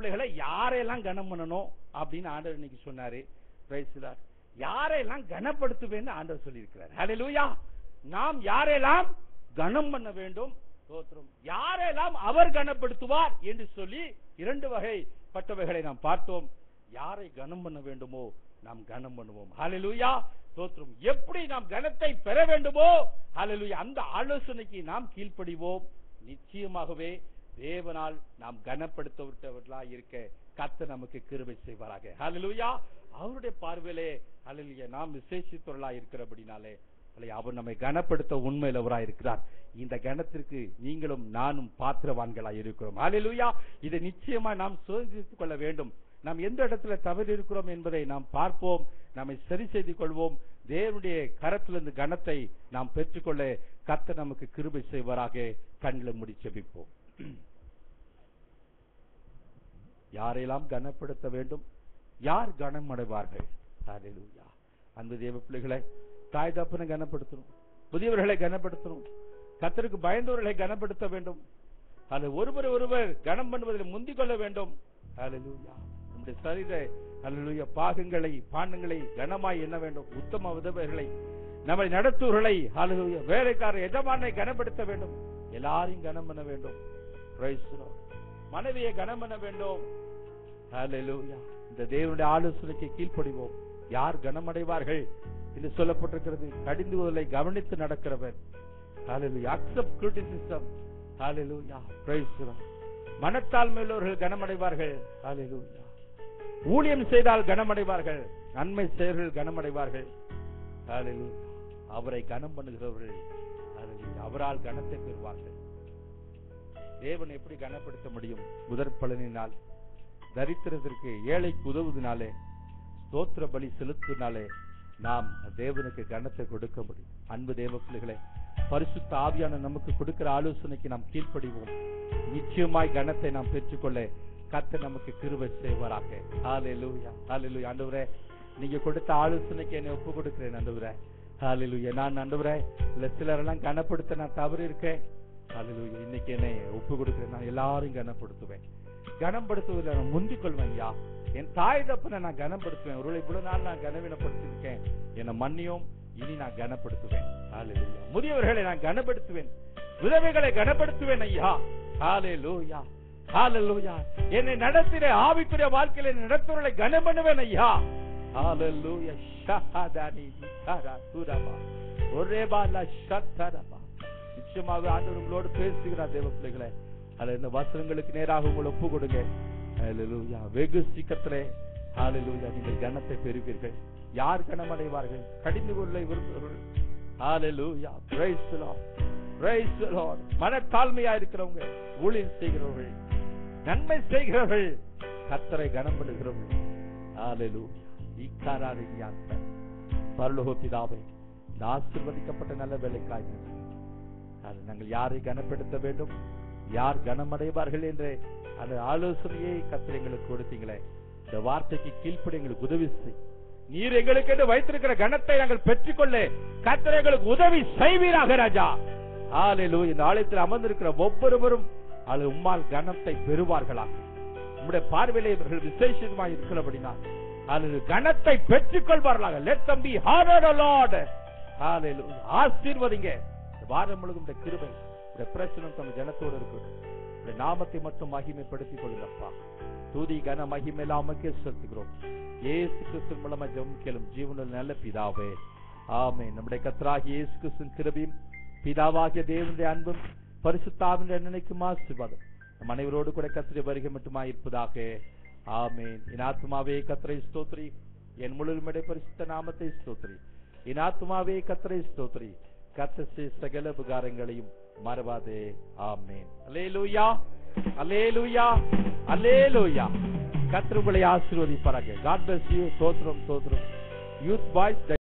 பிள்ளைகளை யாரையெல்லாம் கனம் பண்ணணும் அப்படின்னு ஆண்டவர் இன்னைக்கு சொன்னாரு. Price the Lord. யாரையெல்லாம் கனப்படுத்துவேன்னு ஆண்டவர் சொல்லியிருக்கிறார். ஹல்லேலூயா. நாம் யாரையெல்லாம் கனம் பண்ண வேண்டும், ஸ்தோத்திரம், யாரெல்லாம் அவர் கனப்படுத்துவார் என்று சொல்லி 2 வகைப்பட்டவைகளை நாம் பார்த்தோம். யாரை கனம் பண்ண வேண்டுமோ நாம் கனம் பண்ணுவோம். ஹல்லேலூயா. ஸ்தோத்திரம். எப்படி நாம் கனத்தை பெற வேண்டுமோ, ஹல்லேலூயா, அந்த ஆலோசனைக்கு நாம் கீழ்ப்படிவோம். நிச்சயமாகவே தேவனால் நாம் கனப்படுத்தப்பட்டவர்களாய் இருக்க கர்த்தர் நமக்கு கிருபை செய்வாராக. ஹல்லேலூயா. அவருடைய பார்வையிலே ஹல்லேலூயா நாம் விசேஷித்தவர்களாய் இருக்கிறபடினாலே அவர் நம்மை கனப்படுத்த உண்மையிலவராய் இருக்கிறார். இந்த கனத்திற்கு நீங்களும் நானும் பாத்திரவான்களாய் இருக்கிறோம். ஹல்லேலூயா. இதை நிச்சயமா நாம் சோதித்துக் கொள்ள வேண்டும். நாம் எந்த இடத்துல தவறு இருக்கிறோம் என்பதை நாம் பார்ப்போம், நம்மை சரி செய்து கொள்வோம். தேவனுடைய கரத்திலிருந்து கனத்தை நாம் பெற்றுக்கொள்ள கர்த்தர் நமக்கு கிருபை செய்வாராக. கண்களை மூடி ஜெபிப்போம். யாரெல்லாம் கனப்படுத்த வேண்டும், யார் கனம் அடைவார்கள்? ஹல்லேலூயா. அன்பு தேவ பிள்ளைகளை, தாய் தகப்பனை கனப்படுத்தணும், புதியவர்களை கனப்படுத்தணும், கர்த்தருக்கு பயந்தவர்களை கனப்படுத்த வேண்டும். அது ஒருவர் கனம் பண்ணுவதில் முந்திக் கொள்ள வேண்டும். ஹல்லேலூயா. நம்முடைய சரீர ஹல்லேலூயா பாகங்களை பாண்டங்களை கனமாய் எண்ண வேண்டும். உத்தம உதவிகளை, நம்மை நடத்துவர்களை, ஹல்லேலூயா, வேலைக்காரர் எஜமானை கனப்படுத்த வேண்டும். எல்லாரையும் கனம் பண்ண வேண்டும். Price the Lord. மனைவியை கனம் பண்ண வேண்டும். ஹல்லேலூயா. இந்த தேவனுடைய ஆலோசனைக்கு கீழ்ப்படிவோம். யார் கனமடைவார்கள் என்று சொல்லப்பட்டிருக்கிறது? கடிந்துவதை கவனித்து நடக்கிறவர். Hallelujah. Accept criticism. Hallelujah. Praise the Lord. மனத்தாழ்மை உள்ளவர்கள் கனமடைவார்கள். ஹல்லேலூயா. ஊழியம் செய்தால் கனமடைவார்கள். நன்மை செயல்கள் கனமடைவார்கள். ஹல்லேலூயா. அவரை கனம் பண்ணுகிறவர்கள் ஹல்லேலூயா அவரால் கனத்தை பெறுவார்கள். தேவன் எப்படி கனப்படுத்த முடியும்? முதற் பலனினால், தரித்திரத்திற்கு ஏழைக்கு உதவுவதனாலே, ஸ்தோத்திர பலி செலுத்தினாலே நாம் தேவனுக்கு கனத்தை கொடுக்க முடியும். அன்பு தேவ பிள்ளைகளே, பரிசுத்த ஆவியான நமக்கு கொடுக்கிற ஆலோசனைக்கு நாம் கீழ்ப்படிவோம். நிச்சயமாய் கனத்தை நாம் பெற்றுக்கொள்ள கர்த்தர் நமக்கு கிருபை செய்வாராக. ஹல்லேலூயா. ஹல்லேலூயா. ஆண்டவரே, நீங்க கொடுத்த ஆலோசனைக்கு என்னை ஒப்பு கொடுக்கிறேன். ஆண்டவரே, ஹல்லேலூயா. நான் ஆண்டவரே, இல்ல சிலரெல்லாம் கனப்படுத்த நான் தவறு இருக்கேன். ஹல்லேலூயா. இன்னைக்கு என்னை ஒப்பு கொடுக்கிறேன். நான் எல்லாரையும் கனப்படுத்துவேன். கனப்படுத்துவதில் நான் முந்திக் கொள்வேன். ஐயா, என் தாய் தப்பனை நான் கனப்படுத்துவேன். ஒருவேளை இவ்வளவு நாள் நான் கனவீனப்படுத்திருக்கேன், என்னை மன்னியும், இனி நான் கனப்படுத்துவேன். ஹல்லேலூயா. முதியவர்களை நான் கனப்படுத்துவேன், விதவைகளை கனப்படுத்துவேன். ஐயா, ஹல்லேலூயா. ஹல்லேலூயா. என்னை நடத்தின ஆவிக்குரிய வாழ்க்கையில நடத்துவர்களை கனம் பண்ணுவேன். ஐயா, ஹல்லேலூயா. ஷஹதானி நிகாரா துரபா ஒரேபாலா ஷத்தரபா. நிச்சயமாக ஆண்டவர் உங்களோடு பேசுகிறார். தேவ பிள்ளைகளே, அல்ல இந்த வசனங்களுக்கு நேராக உங்களை ஒப்பு கொடுங்க. ஹல்லேலூயா. வெகு சீக்கிரத்திலே ஹல்லேலூயா நீங்கள் கனத்தை பெறுவீர்கள். யார் கனமடைவார்கள்? கடிந்து கொள்ள விரும்புகிறவர்கள். Hallelujah. Praise the Lord. Praise the Lord. மனத்தாழ்மையா இருக்கிறவங்க, ஊழியம் செய்கிறவர்கள், நன்மை செய்கிறவர்கள், கர்த்தரை கனம் பண்ணுகிறவர்கள். ஹல்லேலூயா. இக்காராரியாத்த பரலோக பிதாவே, இந்த ஆசீர்வதிக்கப்பட்ட நல்ல வேலைக்காய் நாங்கள் யாரை கனப்படுத்த வேண்டும், யார் கனமடைவார்கள் என்ற அந்த ஆலோசனையை கர்த்தர் எங்களுக்கு கொடுத்தீங்களே, இந்த வார்த்தைக்கு கீழ்ப்படி எங்களுக்கு உதவி செய். நீர் எங்களுக்கு என்று வைத்திருக்கிற கனத்தை நாங்கள் பெற்றுக்கொள்ள கர்த்தர் எங்களுக்கு உதவி செய்வீராக ராஜா. ஹல்லேலூயா. இந்த ஆலயத்தில் அமர்ந்திருக்கிற ஒவ்வொருவரும் அது உம்மால் கனத்தை பெறுவார்களாக. உம்முடைய பார்வையிலே இவர்கள் விசேஷமாய் இருக்கிறபடினால் அது கனத்தை பெற்றுக் கொள்வார்களாக. Let them be honored, O Lord. ஹல்லேலூயா. ஆசீர்வதிங்க. வாரம் முழுவதும் இந்த கிருபை, இந்த பிரசன்னம் தம் ஜனத்தோடு இருக்கட்டும். இந்த நாமத்தை மட்டும் மகிமைப்படுத்திக் கொள்ளுங்கப்பா. துதி கன மகிமை எல்லாம் உமக்கே செலுத்துகிறோம். இயேசு கிறிஸ்துவின் மூலமா ஜெபம் கேளும் ஜீவனுள்ள நல்ல பிதாவே, ஆமென். நம்முடைய கர்த்தராகிய இயேசு கிறிஸ்துவின் கிருபையும் பிதாவாகிய தேவனுடைய அன்பும் பரிசுத்த ஆவியின் நினைக்கும் ஆசீர்வாதம் நம் அனைவரோடு கூட கர்த்தருடைய வருகை மட்டுமாய் இருப்பதாக. ஆமென். என் ஆத்துமாவே கர்த்தரை ஸ்தோத்திரி, என் முழுமையுடைய பரிசுத்த நாமத்தை ஸ்தோத்திரி. என் ஆத்துமாவே கர்த்தரை ஸ்தோத்திரி, கர்த்தர் செய்த சகல உபகாரங்களையும் மறவாதே. ஆமென். அல்லேலூயா. அல்லேலூயா. அல்லேலூயா. கர்த்தர் உங்களை ஆசீர்வதிப்பாராக. God bless you. ஸ்தோத்திரம் ஸ்தோத்திரம். Youth boys